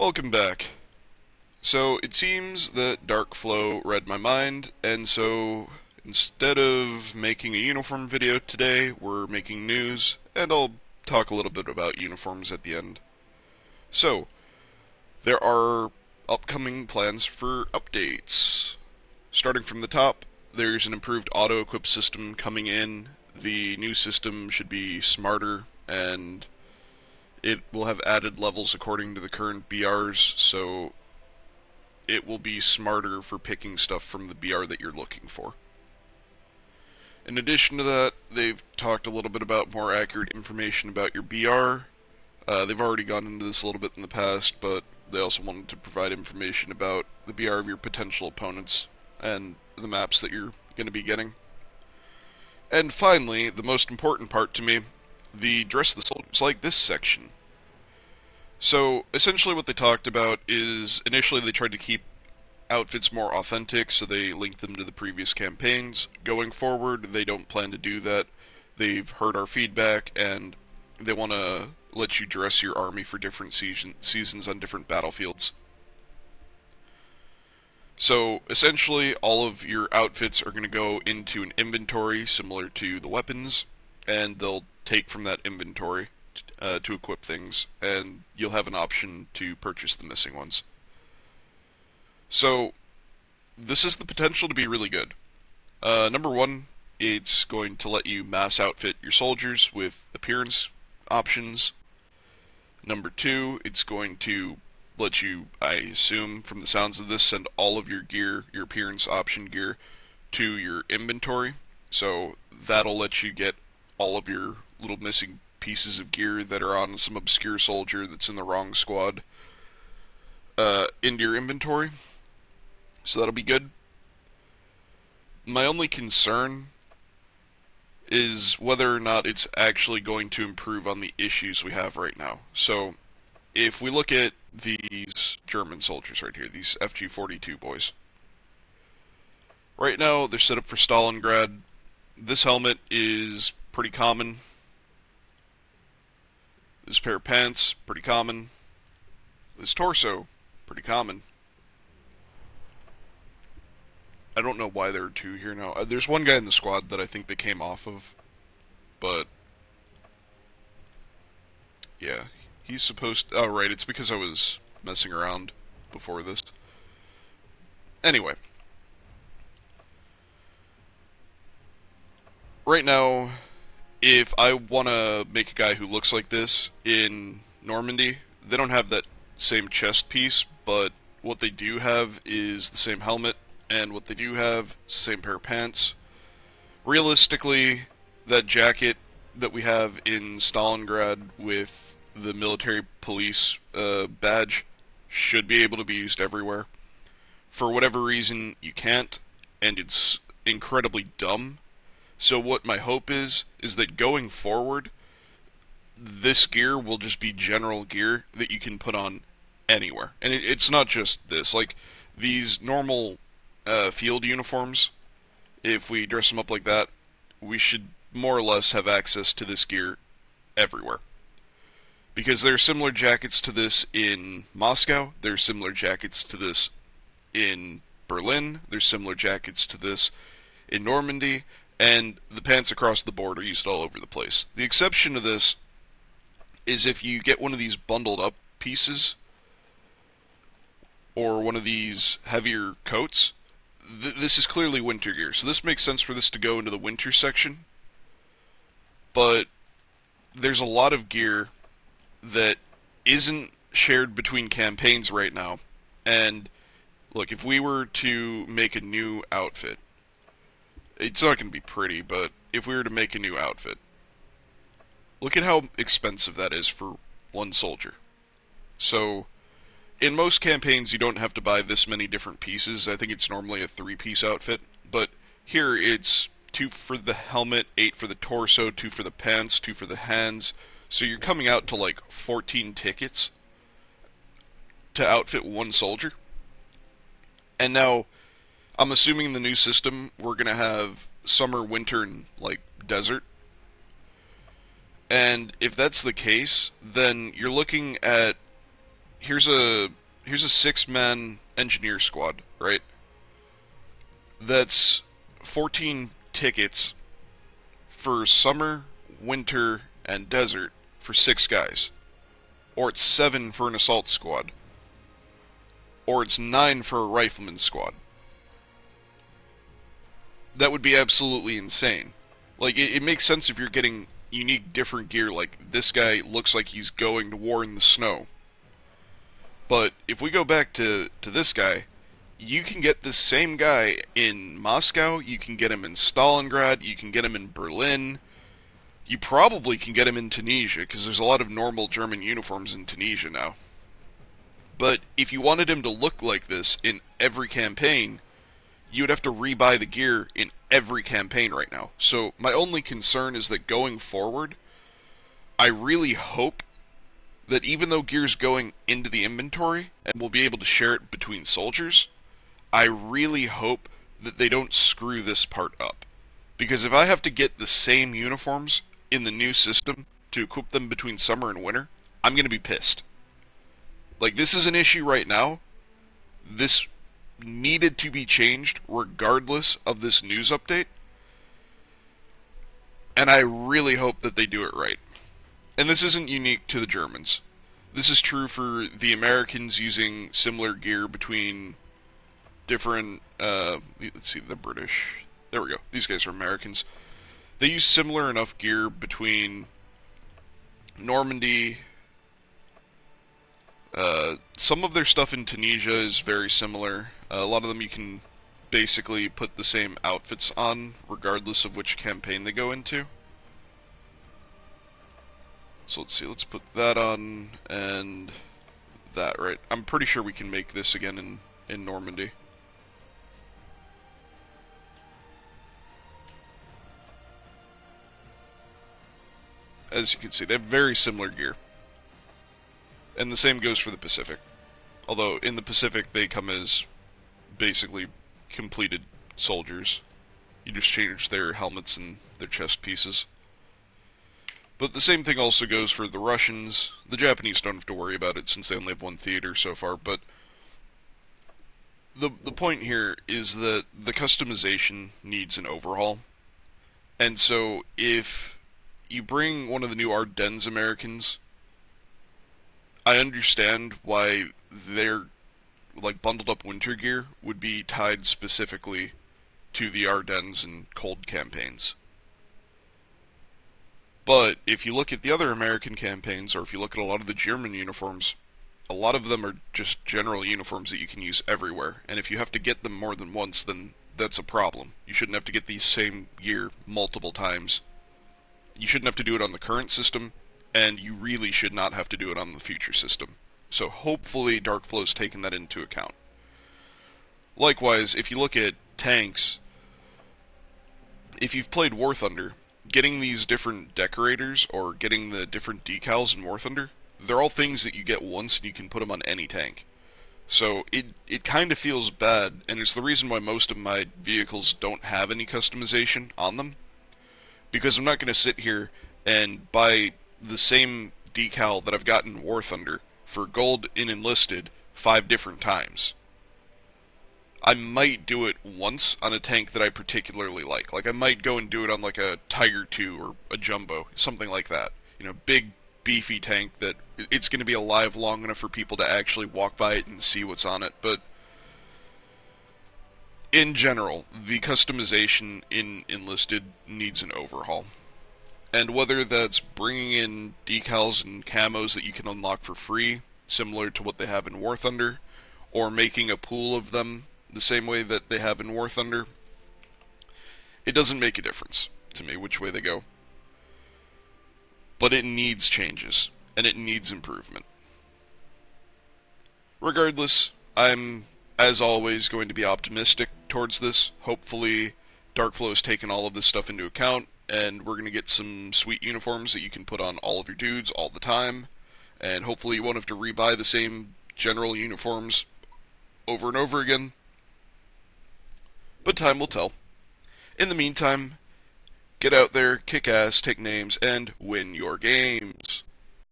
Welcome back. So it seems that Darkflow read my mind, and so instead of making a uniform video today, we're making news, and I'll talk a little bit about uniforms at the end. So, there are upcoming plans for updates. Starting from the top, there's an improved auto-equip system coming in. The new system should be smarter, and it will have added levels according to the current BRs, so it will be smarter for picking stuff from the BR that you're looking for. In addition to that, they've talked a little bit about more accurate information about your BR. They've already gone into this a little bit in the past, but they also wanted to provide information about the BR of your potential opponents and the maps that you're going to be getting. And finally, the most important part to me, the Dress the Soldiers Like This section. So, essentially what they talked about is, initially they tried to keep outfits more authentic, so they linked them to the previous campaigns. Going forward, they don't plan to do that. They've heard our feedback, and they want to let you dress your army for different seasons on different battlefields. So, essentially, all of your outfits are going to go into an inventory similar to the weapons, and they'll take from that inventory to equip things, and you'll have an option to purchase the missing ones. So, this has the potential to be really good. Number one, it's going to let you mass outfit your soldiers with appearance options. Number two, it's going to let you, I assume from the sounds of this, send all of your gear, your appearance option gear, to your inventory. So that'll let you get all of your little missing pieces of gear that are on some obscure soldier that's in the wrong squad into your inventory. So that'll be good. My only concern is whether or not it's actually going to improve on the issues we have right now. So, if we look at these German soldiers right here, these FG-42 boys. Right now, they're set up for Stalingrad. This helmet is pretty common. This pair of pants, pretty common. This torso, pretty common. I don't know why there are two here now. There's one guy in the squad that I think they came off of, but yeah, he's supposed to... Oh, right, it's because I was messing around before this. Anyway. Right now, if I want to make a guy who looks like this in Normandy, they don't have that same chest piece, but what they do have is the same helmet, and what they do have is the same pair of pants. Realistically, that jacket that we have in Stalingrad with the military police badge should be able to be used everywhere. For whatever reason, you can't, and it's incredibly dumb. So what my hope is that going forward, this gear will just be general gear that you can put on anywhere. And it's not just this. Like, these normal field uniforms, if we dress them up like that, we should more or less have access to this gear everywhere. Because there are similar jackets to this in Moscow, there are similar jackets to this in Berlin, there's similar jackets to this in Normandy, and the pants across the board are used all over the place. The exception to this is if you get one of these bundled up pieces, or one of these heavier coats. This is clearly winter gear, so this makes sense for this to go into the winter section. But there's a lot of gear that isn't shared between campaigns right now. And look, if we were to make a new outfit, it's not going to be pretty, but if we were to make a new outfit, look at how expensive that is for one soldier. So, in most campaigns, you don't have to buy this many different pieces. I think it's normally a 3-piece outfit, but here it's 2 for the helmet, 8 for the torso, 2 for the pants, 2 for the hands. So you're coming out to like 14 tickets to outfit one soldier. And now, I'm assuming in the new system, we're going to have summer, winter, and like desert. And if that's the case, then you're looking at here's a here's a 6-man engineer squad, right? That's 14 tickets for summer, winter, and desert for 6 guys. Or it's 7 for an assault squad. Or it's 9 for a rifleman squad. That would be absolutely insane. Like, it makes sense if you're getting unique, different gear, like, this guy looks like he's going to war in the snow. But if we go back to this guy, you can get this same guy in Moscow, you can get him in Stalingrad, you can get him in Berlin, you probably can get him in Tunisia, because there's a lot of normal German uniforms in Tunisia now. But if you wanted him to look like this in every campaign, you would have to rebuy the gear in every campaign right now. So my only concern is that going forward, I really hope that even though gear's going into the inventory and we'll be able to share it between soldiers, I really hope that they don't screw this part up. Because if I have to get the same uniforms in the new system to equip them between summer and winter, I'm going to be pissed. Like, this is an issue right now. This needed to be changed regardless of this news update. And I really hope that they do it right. And this isn't unique to the Germans. This is true for the Americans using similar gear between different, let's see, the British. There we go. These guys are Americans. They use similar enough gear between Normandy. Some of their stuff in Tunisia is very similar. A lot of them you can basically put the same outfits on, regardless of which campaign they go into. So let's see, let's put that on, and that, right? I'm pretty sure we can make this again in Normandy. As you can see, they have very similar gear. And the same goes for the Pacific. Although, in the Pacific, they come as basically completed soldiers. You just change their helmets and their chest pieces. But the same thing also goes for the Russians. The Japanese don't have to worry about it since they only have one theater so far, but the point here is that the customization needs an overhaul. And so if you bring one of the new Ardennes Americans, I understand why their like bundled up winter gear would be tied specifically to the Ardennes and cold campaigns. But if you look at the other American campaigns, or if you look at a lot of the German uniforms, a lot of them are just general uniforms that you can use everywhere. And if you have to get them more than once, then that's a problem. You shouldn't have to get the same gear multiple times. You shouldn't have to do it on the current system, and you really should not have to do it on the future system. So hopefully Darkflow's taken that into account. Likewise, if you look at tanks, if you've played War Thunder, getting these different decorators or getting the different decals in War Thunder, they're all things that you get once and you can put them on any tank. So it kind of feels bad, and it's the reason why most of my vehicles don't have any customization on them. Because I'm not going to sit here and buy the same decal that I've got in War Thunder for gold in Enlisted 5 different times. I might do it once on a tank that I particularly like. Like, I might go and do it on, like, a Tiger II or a Jumbo, something like that. You know, big, beefy tank that it's going to be alive long enough for people to actually walk by it and see what's on it. But in general, the customization in Enlisted needs an overhaul. And whether that's bringing in decals and camos that you can unlock for free, similar to what they have in War Thunder, or making a pool of them the same way that they have in War Thunder, it doesn't make a difference to me which way they go. But it needs changes, and it needs improvement. Regardless, I'm, as always, going to be optimistic towards this. Hopefully, Darkflow has taken all of this stuff into account, and we're going to get some sweet uniforms that you can put on all of your dudes all the time, and hopefully you won't have to rebuy the same general uniforms over and over again. But time will tell. In the meantime, get out there, kick ass, take names, and win your games.